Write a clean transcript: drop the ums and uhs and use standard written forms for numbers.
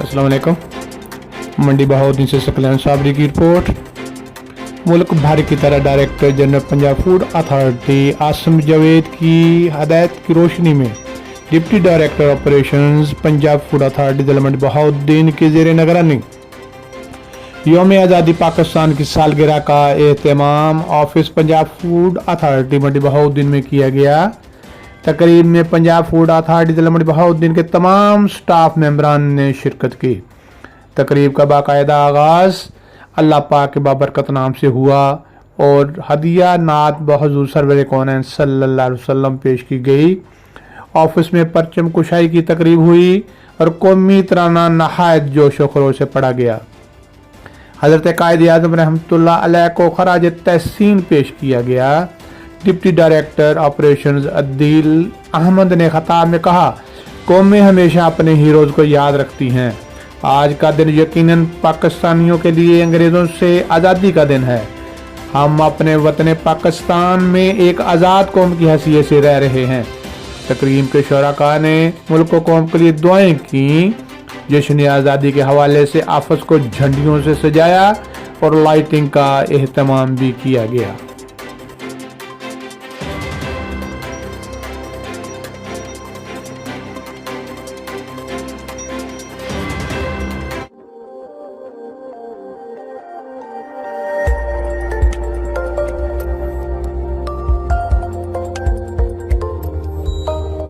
अस्सलाम वालेकुम। मंडी बहाउद्दीन से सकलैन साबरी की रिपोर्ट। मुल्क भर की तरह director general Punjab food authority Asim Javed की हदायत की रोशनी में deputy director operations Punjab food authority जिला मंडी बहाउद्दीन के ज़ेर निगरानी यौम आज़ादी पाकिस्तान की सालगिरह का एहतमाम ऑफिस पंजाब फूड अथॉरिटी मंडी बहाउद्दीन में किया गया। तकरीब में पंजाब फूड अथॉरिटी जिला मंडी बहाउद्दीन के तमाम स्टाफ मेंबरान ने शिरकत की। तकरीब का बाकायदा आगाज़ अल्लाह पाक के बाबरकत नाम से हुआ और हदिया नात बहजूर सरवर कौनैन सल्लल्लाहु अलैहि वसल्लम पेश की गई। ऑफिस में परचम कुशाई की तकरीब हुई और कौमी तराना नहायत जोश व खरोश से पढ़ा गया। हज़रत कायद आज़म रहमतुल्लाह अलैह को खराज तहसीन पेश किया गया। Deputy director operations Adeel Ahmed ने खताब में कहा, कौमें हमेशा अपने हीरोज़ को याद रखती हैं। आज का दिन यकीनन पाकिस्तानियों के लिए अंग्रेज़ों से आज़ादी का दिन है। हम अपने वतन पाकिस्तान में एक आज़ाद कौम की हैसियत से रह रहे हैं। तकरीम के शोरका ने मुल्क व कौम के लिए दुआएं की। जश्न आज़ादी के हवाले से आफस को झंडियों से सजाया और लाइटिंग का एहतमाम भी किया गया।